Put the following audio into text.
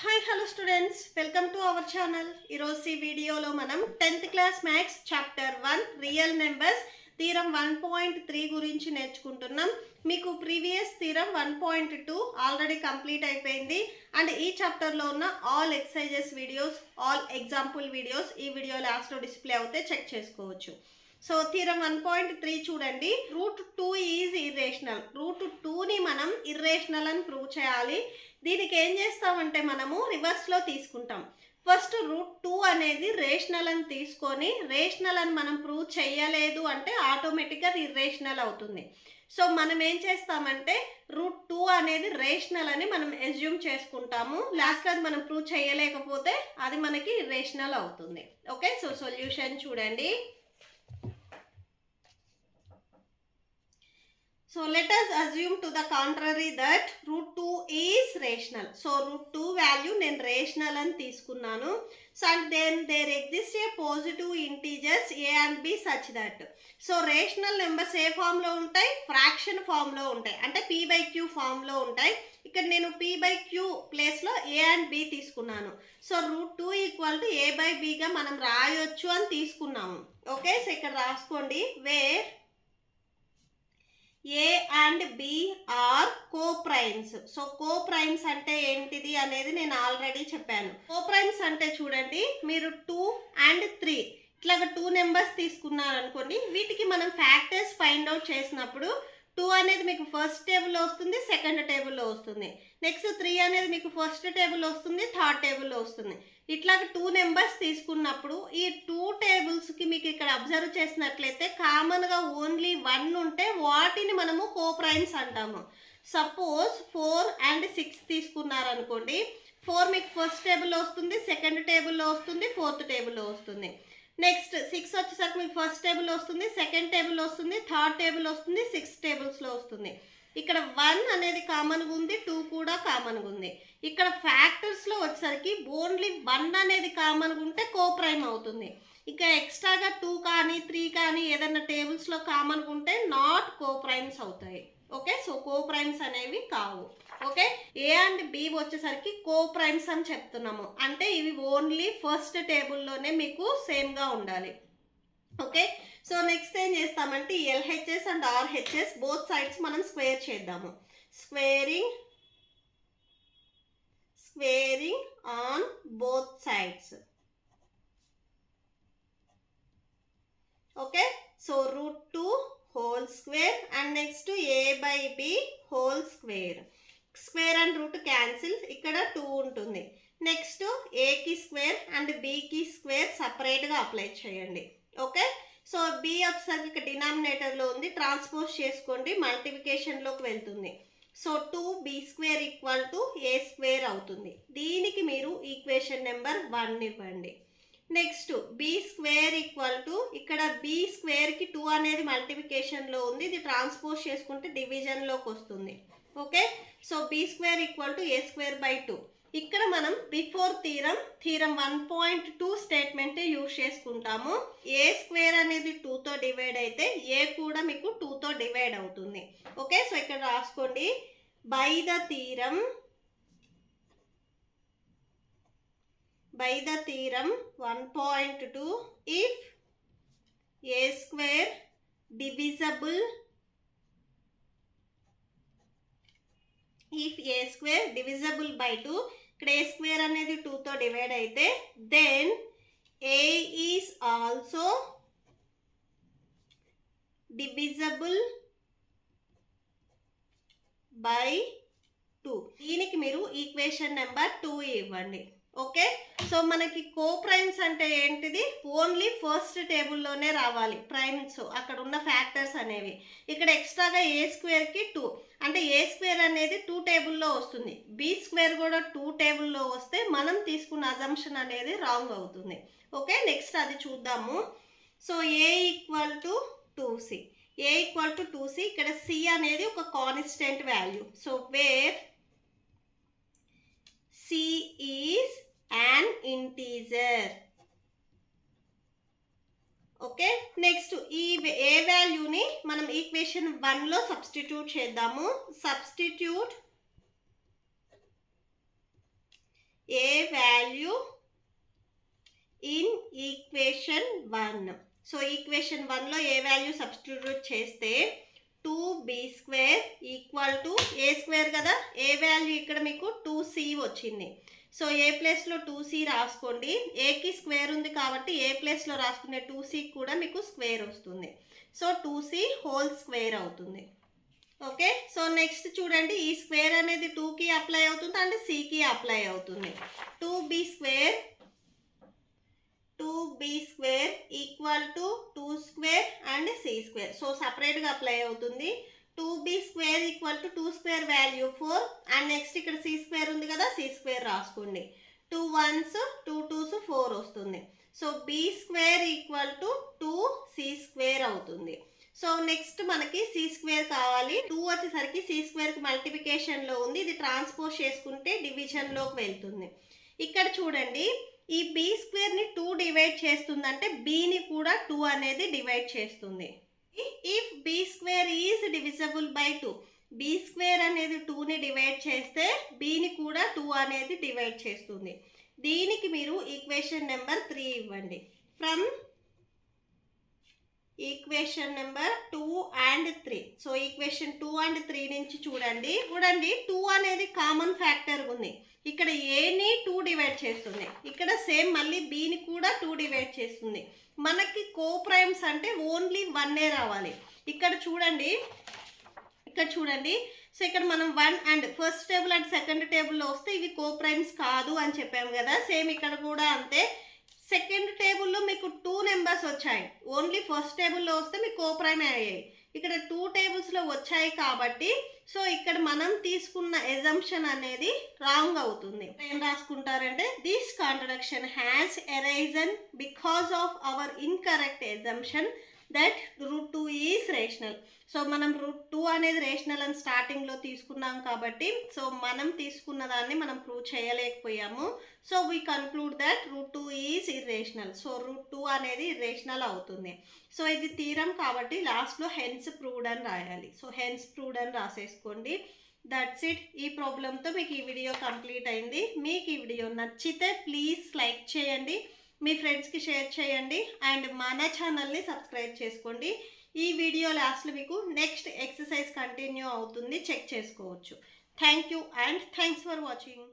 Hi hello students, welcome to our channel. ఈరోజు ఈ వీడియోలో మనం 10th class maths chapter 1 real numbers theorem 1.3 గురించి నేర్చుకుంటున్నాం. మీకు ప్రీవియస్ థీరం 1.2 ఆల్రెడీ కంప్లీట్ అయిపోయింది. అండ్ ఈ చాప్టర్లో ఉన్న all exercises videos, all example videos ఈ వీడియో లాస్ట్లో డిస్ప్లే అవుతే చెక్ చేసుకోవచ్చు. సో థీరం 1.3 చూడండి. Route 2 is irrational. రూట్ 2ని మనం ఇర్రేషనల్ అని ప్రూవ్ చేయాలి. దీనికి ఏం చేస్తామంటే మనము రివర్స్లో తీసుకుంటాం. ఫస్ట్ రూట్ 2 అనేది రేషనల్ అని తీసుకొని, రేషనల్ అని మనం ప్రూవ్ చేయలేదు అంటే ఆటోమేటిక్గా ఇర్రేషనల్ అవుతుంది. సో మనం ఏం చేస్తామంటే రూట్ 2 అనేది రేషనల్ అని మనం అస్యూమ్ చేసుకుంటాము. లాస్ట్లో అది మనం ప్రూవ్ చేయలేకపోతే అది మనకి ఇర్రేషనల్ అవుతుంది. ఓకే, సో సొల్యూషన్ చూడండి. So let us assume to the contrary that root 2 is rational. So root 2 value నేను rational అని తీసుకున్నాను. So and then there exists a positive integers a and b such that. So rational numbers ఏ form లో ఉంటాయి? Fraction form లో ఉంటాయి, అంటే p by q form లో ఉంటాయి. ఇక్కడ నేను p by q ప్లేస్ లో a and b తీసుకున్నాను. So root 2 equal to a by b గా మనం రాయొచ్చు అని తీసుకున్నాము. ఓకే, సో ఇక్కడ రాసుకోండి. Where A and B are co-primes. సో co-primes అంటే ఏంటిది అనేది నేను ఆల్రెడీ చెప్పాను. co-primes అంటే చూడండి, మీరు 2 and 3 ఇట్లాగా 2 నెంబర్స్ తీసుకున్నారు అనుకోండి. వీటికి మనం ఫ్యాక్టర్స్ ఫైండ్ అవుట్ చేసినప్పుడు 2 అనేది మీకు ఫస్ట్ టేబుల్లో వస్తుంది, సెకండ్ టేబుల్లో వస్తుంది. నెక్స్ట్ 3 అనేది మీకు ఫస్ట్ టేబుల్లో వస్తుంది, థర్డ్ టేబుల్లో వస్తుంది. ఇట్లాగ 2 నెంబర్స్ తీసుకున్నప్పుడు ఈ 2 టేబుల్స్కి మీకు ఇక్కడ అబ్జర్వ్ చేసినట్లయితే కామన్గా ఓన్లీ 1 ఉంటే వాటిని మనము కోప్రైమ్స్ అంటాము. Suppose 4 and 6 తీసుకున్నారనుకోండి. 4 మీకు ఫస్ట్ టేబుల్లో వస్తుంది, సెకండ్ టేబుల్లో వస్తుంది, ఫోర్త్ టేబుల్లో వస్తుంది. నెక్స్ట్ 6 వచ్చేసరికి మీకు ఫస్ట్ టేబుల్లో వస్తుంది, సెకండ్ టేబుల్లో వస్తుంది, థర్డ్ టేబుల్ వస్తుంది, 6 టేబుల్స్లో వస్తుంది. ఇక్కడ 1 అనేది కామన్గా ఉంది, 2 కూడా కామన్గా ఉంది. ఇక్కడ ఫ్యాక్టర్స్లో వచ్చేసరికి ఓన్లీ 1 అనేది కామన్గా ఉంటే కోప్రైమ్ అవుతుంది. ఇక్కడ ఎక్స్ట్రాగా 2 కానీ 3 కానీ ఏదైనా టేబుల్స్లో కామన్గా ఉంటే నాట్ కోప్రైమ్స్ అవుతాయి. ఓకే, సో కోప్రైమ్స్ అనేవి కావు. ఓకే, ఏ అండ్ బి వచ్చేసరికి కోప్రైమ్స్ అని చెప్తున్నాము, అంటే ఇవి ఓన్లీ ఫస్ట్ టేబుల్లోనే మీకు సేమ్గా ఉండాలి. ఓకే, సో నెక్స్ట్ ఏం చేస్తామంటే LHS and RHS both sides మనం స్క్వేర్ చేద్దాము. Squaring on both sides. Okay, so root 2 whole square and next a by b whole square. Square and root cancel, ఇక్కడ 2 ఉంటుంది. Next ఏకి square and బికి square సపరేట్గా apply చేయండి. Okay, so b వచ్చేసరికి ఇక్కడ డినామినేటర్లో ఉంది, ట్రాన్స్పోజ్ చేసుకోండి, మల్టిప్లికేషన్లోకి వెళ్తుంది. So 2b square equal to a square అవుతుంది. దీనికి మీరు ఈక్వేషన్ నెంబర్ 1 ఇవ్వండి. Next b square equal to, ఇక్కడ బి స్క్వేర్కి 2 అనేది మల్టిప్లికేషన్లో ఉంది, ఇది ట్రాన్స్పోజ్ చేసుకుంటే డివిజన్లోకి వస్తుంది. Okay, so b square equal to a square by 2. ఇక్కడ మనం బిఫోర్ థీరం 1.2 స్టేట్మెంట్ యూజ్ చేసుకుంటాము. ఏ స్క్వేర్ అనేది 2తో డివైడ్ అయితే ఏ కూడా మీకు 2తో డివైడ్ అవుతుంది. ఓకే, సో ఇక్కడ రాసుకోండి. By the theorem 1.2 if a square divisible by 2, ఇక్కడ ఏ స్క్వేర్ అనేది 2తో డివైడ్ అయితే then a is also divisible by 2. దీనికి మీరు ఈక్వేషన్ నెంబర్ 2 ఇవ్వండి. ఓకే, సో మనకి కోప్రైమ్స్ అంటే ఏంటిది? ఓన్లీ ఫస్ట్ టేబుల్లోనే రావాలి ప్రైమ్స్, అక్కడ ఉన్న ఫ్యాక్టర్స్ అనేవి. ఇక్కడ ఎక్స్ట్రాగా ఏ స్క్వేర్కి 2, అంటే ఏ స్క్వేర్ అనేది 2 టేబుల్లో వస్తుంది, బి స్క్వేర్ కూడా 2 టేబుల్లో వస్తే మనం తీసుకున్న అజంప్షన్ అనేది రాంగ్ అవుతుంది. ఓకే, నెక్స్ట్ అది చూద్దాము. So A equal to 2c. A equal to 2c, ఇక్కడ c అనేది ఒక constant value. So where c is an integer. Okay, next ఈ ఏ వాల్యూని మనం ఈక్వేషన్ 1లో సబ్స్టిట్యూట్ చేద్దాము. Substitute A value in equation 1. So equation 1లో ఏ వాల్యూ సబ్స్టిట్యూట్ చేస్తే 2b² equal to a square కదా, ఏ వాల్యూ ఇక్కడ మీకు 2c వచ్చింది. సో ఏ ప్లేస్లో 2c రాసుకోండి. ఏకి స్క్వేర్ ఉంది కాబట్టి ఏ ప్లేస్లో రాసుకునే 2c కూడా మీకు స్క్వేర్ వస్తుంది. సో 2c హోల్ స్క్వేర్ అవుతుంది. ఓకే, సో నెక్స్ట్ చూడండి, ఈ స్క్వేర్ అనేది 2కి అప్లై అవుతుంది అండ్ cకి అప్లై అవుతుంది. 2b² equal to 2² and c². So సపరేట్గా అప్లై అవుతుంది. 2b² equal to 2² value 4 and next ఇక్కడ c² ఉంది కదా, c² రాసుకోండి. 2 1s 2 2s 4 వస్తుంది. So b² equal to 2c² అవుతుంది. సో నెక్స్ట్ మనకి c² కావాలి. 2 వచ్చేసరికి c²కి మల్టిప్లికేషన్లో ఉంది, ఇది ట్రాన్స్పోజ్ చేసుకుంటే డివిజన్లోకి వెళ్తుంది. ఇక్కడ చూడండి, ఈ b²ని 2 డివైడ్ చేస్తుందంటే bని కూడా 2 అనేది డివైడ్ చేస్తుంది. If b² is divisible by 2, b² అనేది 2ని డివైడ్ చేస్తే bని కూడా 2 అనేది డివైడ్ చేస్తుంది. దీనికి మీరు ఈక్వేషన్ నెంబర్ 3 ఇవ్వండి. From equation number 2 and 3. So equation 2 and 3 నుంచి చూడండి 2 అనేది కామన్ ఫ్యాక్టర్ ఉంది. ఇక్కడ ఏని 2 డివైడ్ చేస్తుంది, ఇక్కడ సేమ్ మళ్ళీ బీని కూడా 2 డివైడ్ చేస్తుంది. మనకి కోప్రైమ్స్ అంటే ఓన్లీ 1 రావాలి. ఇక్కడ చూడండి, సో ఇక్కడ మనం 1 and first table and second టేబుల్లో వస్తే ఇవి కోప్రైమ్స్ కాదు అని చెప్పాము కదా, సేమ్ ఇక్కడ కూడా అంతే. సెకండ్ టేబుల్లో మీకు 2 నెంబర్స్ వచ్చాయి, ఓన్లీ ఫస్ట్ టేబుల్లో వస్తే మీకు కోప్రైమ్ అయ్యాయి. ఇక్కడ 2 టేబుల్స్లో వచ్చాయి కాబట్టి సో ఇక్కడ మనం తీసుకున్న ఎజంప్షన్ అనేది రాంగ్ అవుతుంది. ఏం రాసుకుంటారంటే, this contradiction has arisen because of our incorrect assumption that √2 is rational. So మనం √2 అనేది రేషనల్ అని స్టార్టింగ్లో తీసుకున్నాం కాబట్టి సో మనం తీసుకున్న దాన్ని మనం ప్రూవ్ చేయలేకపోయాము. So we conclude that √2 is irrational. So √2 అనేది ఇర్రేషనల్ అవుతుంది. సో ఇది థీరం కాబట్టి లాస్ట్లో హెన్స్ ప్రూవ్డ్ అని రాయాలి. సో హెన్స్ ప్రూవ్డ్ అని రాసేసుకోండి. That's it. ఈ ప్రాబ్లంతో మీకు ఈ వీడియో కంప్లీట్ అయింది. మీకు ఈ వీడియో నచ్చితే ప్లీజ్ లైక్ చేయండి, మీ ఫ్రెండ్స్కి షేర్ చేయండి అండ్ మన ఛానల్ని సబ్స్క్రైబ్ చేసుకోండి. ఈ వీడియో లాస్ట్లో మీకు నెక్స్ట్ ఎక్సర్సైజ్ కంటిన్యూ అవుతుంది, చెక్ చేసుకోవచ్చు. Thank you and thanks for watching.